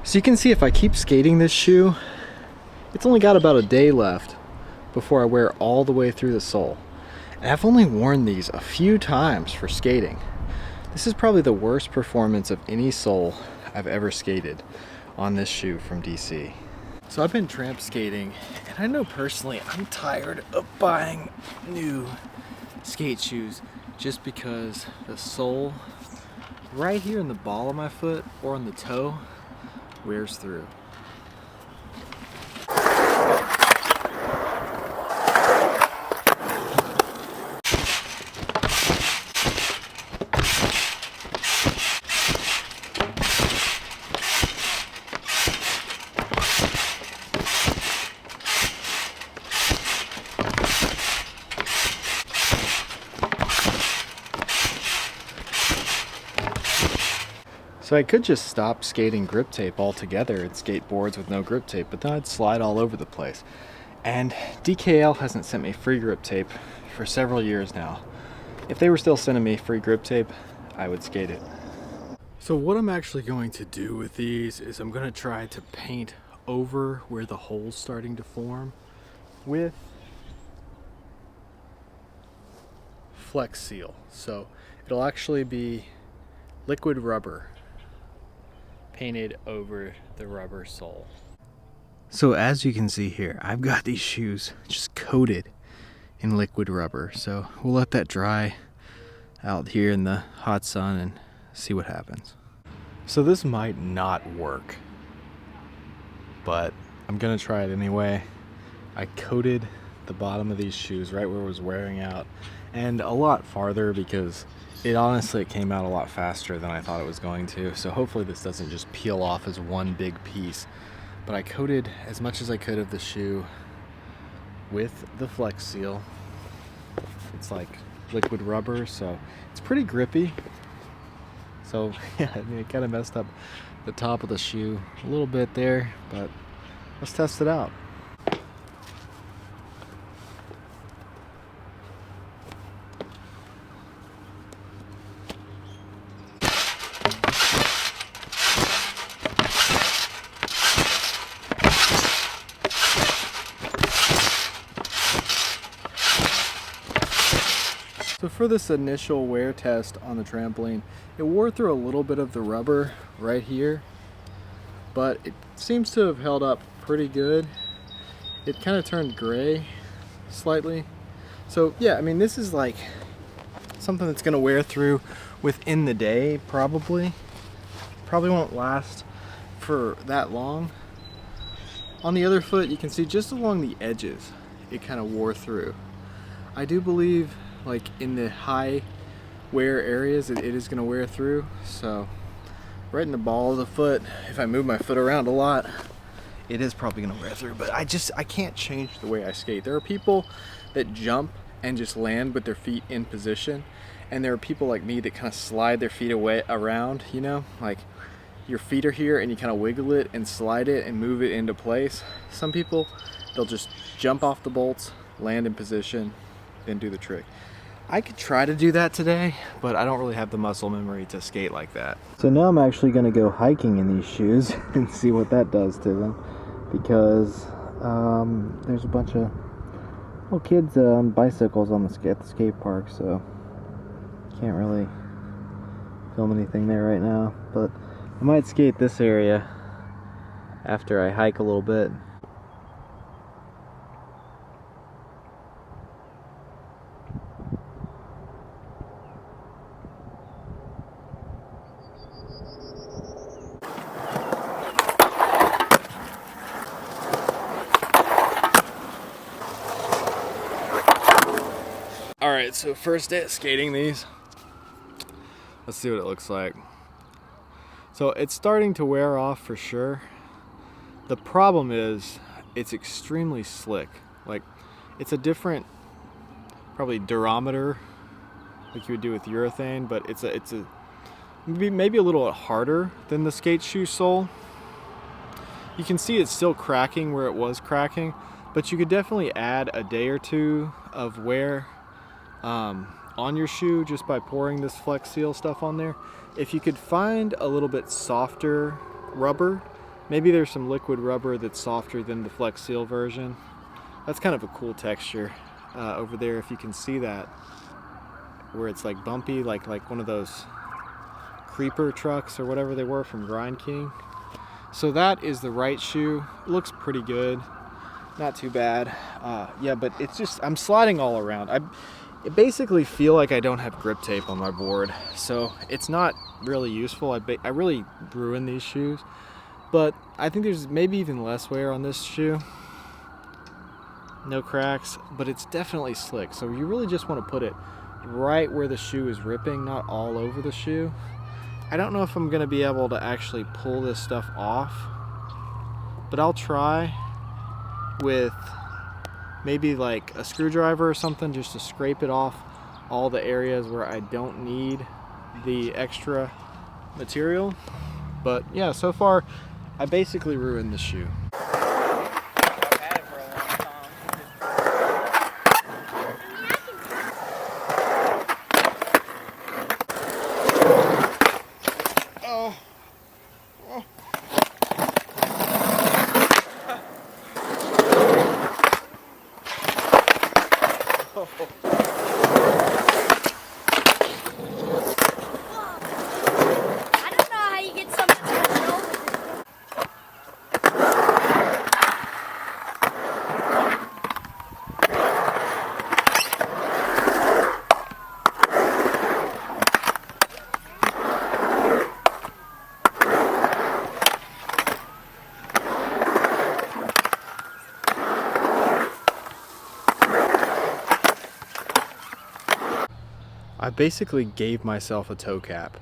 So you can see if I keep skating this shoe, it's only got about a day left before I wear all the way through the sole. And I've only worn these a few times for skating. This is probably the worst performance of any sole I've ever skated on this shoe from DC. So I've been tramp skating, and I know personally I'm tired of buying new skate shoes just because the sole right here in the ball of my foot or on the toe wears through. So I could just stop skating grip tape altogether and skate boards with no grip tape, but then I'd slide all over the place. And DKL hasn't sent me free grip tape for several years now. If they were still sending me free grip tape, I would skate it. So what I'm actually going to do with these is I'm going to try to paint over where the hole's starting to form with Flex Seal. So it'll actually be liquid rubber painted over the rubber sole. So as you can see here, I've got these shoes just coated in liquid rubber. So we'll let that dry out here in the hot sun and see what happens. So this might not work, but I'm gonna try it anyway. I coated the bottom of these shoes right where it was wearing out, and a lot farther because it came out a lot faster than I thought it was going to. So hopefully this doesn't just peel off as one big piece. But I coated as much as I could of the shoe with the Flex Seal. It's like liquid rubber, so it's pretty grippy. So yeah, I mean, it kind of messed up the top of the shoe a little bit there, but let's test it out. So for this initial wear test on the trampoline, it wore through a little bit of the rubber right here, but it seems to have held up pretty good. It kind of turned gray slightly. So yeah, I mean, this is like something that's gonna wear through within the day, probably. Probably won't last for that long. On the other foot, you can see just along the edges, it kind of wore through. I do believe like in the high wear areas it is going to wear through. So right in the ball of the foot, if I move my foot around a lot, it is probably going to wear through. But I can't change the way I skate. There are people that jump and just land with their feet in position, and there are people like me that kind of slide their feet away around, you know, like your feet are here and you kind of wiggle it and slide it and move it into place. Some people, they'll just jump off the bolts, land in position, then do the trick. I could try to do that today, but I don't really have the muscle memory to skate like that. So now I'm actually going to go hiking in these shoes and see what that does to them, because there's a bunch of little kids on bicycles on at the skate park, so can't really film anything there right now. But I might skate this area after I hike a little bit. Alright, so first day of skating these. Let's see what it looks like. So it's starting to wear off for sure. The problem is it's extremely slick. Like, it's a different, probably durometer, like you would do with urethane, but it's a maybe a little harder than the skate shoe sole. You can see it's still cracking where it was cracking, but you could definitely add a day or two of wear on your shoe just by pouring this Flex Seal stuff on there. If you could find a little bit softer rubber Maybe there's some liquid rubber that's softer than the Flex Seal version. That's kind of a cool texture over there, if you can see that, where it's like bumpy, like one of those creeper trucks or whatever they were from Grind King. So that is the right shoe. It looks pretty good, not too bad. Yeah, but it's just, I'm sliding all around. I basically feel like I don't have grip tape on my board, so it's not really useful. I really ruin these shoes, but I think there's maybe even less wear on this shoe. No cracks, but it's definitely slick. So you really just want to put it right where the shoe is ripping, not all over the shoe. I don't know if I'm gonna be able to actually pull this stuff off, but I'll try with maybe like a screwdriver or something, just to scrape it off all the areas where I don't need the extra material. But yeah, so far I basically ruined the shoe. I basically gave myself a toe cap.